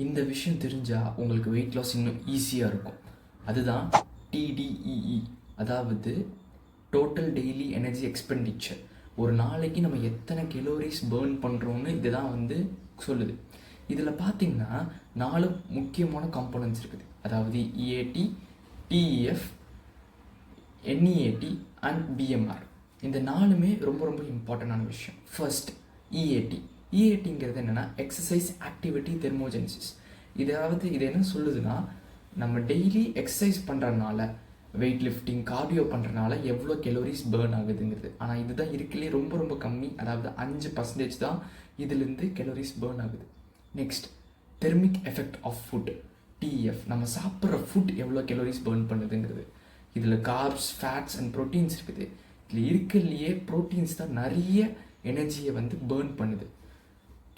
இந்த விஷயம் தெரிஞ்சால் உங்களுக்கு வெயிட் லாஸ் இன்னும் ஈஸியாக இருக்கும். அதுதான் TDEE, அதாவது டோட்டல் டெய்லி எனர்ஜி எக்ஸ்பெண்டிச்சர். ஒரு நாளைக்கு நம்ம எத்தனை கலோரிஸ் பேர்ன் பண்ணுறோன்னு இதுதான் சொல்லுது. இதில் பார்த்திங்கன்னா 4 முக்கியமான காம்போனன்ட்ஸ் இருக்குது. அதாவது EAT, TEF, NEAT and BMR. இந்த 4மே ரொம்ப ரொம்ப இம்பார்ட்டண்டான விஷயம். First EAT. EATங்கிறது என்னென்னா எக்ஸசைஸ் ஆக்டிவிட்டி தெர்மோஜெனிசிஸ். இது என்ன சொல்லுதுன்னா, நம்ம டெய்லி எக்ஸசைஸ் பண்ணுறதுனால, வெயிட் லிஃப்டிங், கார்டியோ பண்ணுறதுனால எவ்வளோ கலோரிஸ் பேர்ன் ஆகுதுங்கிறது. ஆனால் இதுதான் இருக்குல்லே ரொம்ப ரொம்ப கம்மி. அதாவது 5% தான் இதுலேருந்து கலோரிஸ் பேர்ன் ஆகுது. Next thermic effect of food, TEF. நம்ம சாப்பிட்ற ஃபுட் எவ்வளோ கலோரிஸ் பேர்ன் பண்ணுதுங்கிறது. இதில் கார்ப்ஸ், ஃபேட்ஸ் அண்ட் ப்ரோட்டீன்ஸ் இருக்குது. இதில் இருக்கிறதுலையே ப்ரோட்டீன்ஸ் தான் நிறைய எனர்ஜியை பேர்ன் பண்ணுது.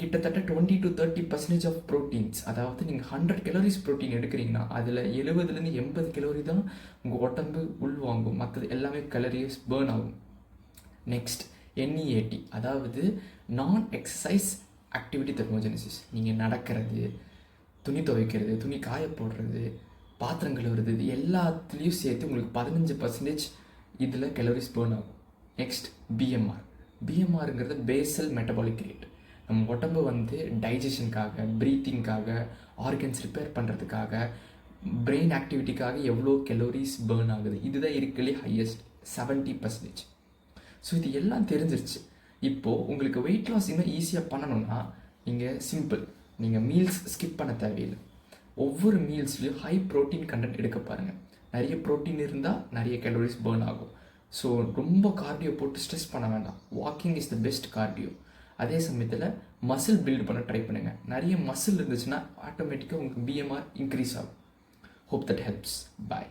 கிட்டத்தட்ட 20 to 30% ஆஃப் ப்ரோட்டீன்ஸ். அதாவது நீங்கள் 100 கலோரிஸ் ப்ரோட்டீன் எடுக்கிறீங்கன்னா அதில் 70லேருந்து 80 கலோரி தான் உங்கள் உடம்பு உள்வாங்கும். மற்றது எல்லாமே கலோரிஸ் பேர்ன் ஆகும். நெக்ஸ்ட் NEAT, அதாவது நான் எக்ஸசைஸ் ஆக்டிவிட்டி தெர்மோஜெனிசிஸ். நீங்கள் நடக்கிறது, துணி துவைக்கிறது, துணி காய போடுறது, பாத்திரம் கழுவுறது, இது எல்லாத்துலேயும் சேர்த்து உங்களுக்கு 15% இதில் கலோரிஸ் பேர்ன் ஆகும். Next BMR. BMRங்கிறது பேசல் மெட்டபாலிக் ரேட். நம்ம உடம்பு டைஜஷனுக்காக, ப்ரீத்திங்காக, ஆர்கன்ஸ் ரிப்பேர் பண்ணுறதுக்காக, பிரெயின் ஆக்டிவிட்டிக்காக எவ்வளோ கலோரிஸ் பேர்ன் ஆகுது. இதுதான் இருக்கலே ஹையஸ்ட், 70%. ஸோ இது எல்லாம் தெரிஞ்சிருச்சு. இப்போது உங்களுக்கு வெயிட் லாஸ் இன்னும் ஈஸியாக பண்ணணும்னா நீங்கள் சிம்பிள், நீங்கள் மீல்ஸ் ஸ்கிப் பண்ண தேவையில்லை. ஒவ்வொரு மீல்ஸ்லேயும் ஹை ப்ரோட்டீன் கண்டென்ட் எடுக்க பாருங்கள். நிறைய ப்ரோட்டீன் இருந்தால் நிறைய கலோரிஸ் பேர்ன் ஆகும். ஸோ ரொம்ப கார்டியோ போட்டு ஸ்ட்ரெஸ் பண்ண வேண்டாம். Walking is the best cardio. அதே சமயத்தில் மசில் பில்ட் பண்ண ட்ரை பண்ணுங்கள். நிறைய மசில் இருந்துச்சுன்னா ஆட்டோமேட்டிக்காக உங்களுக்கு BMR இன்க்ரீஸ் ஆகும். Hope that helps. பாய்.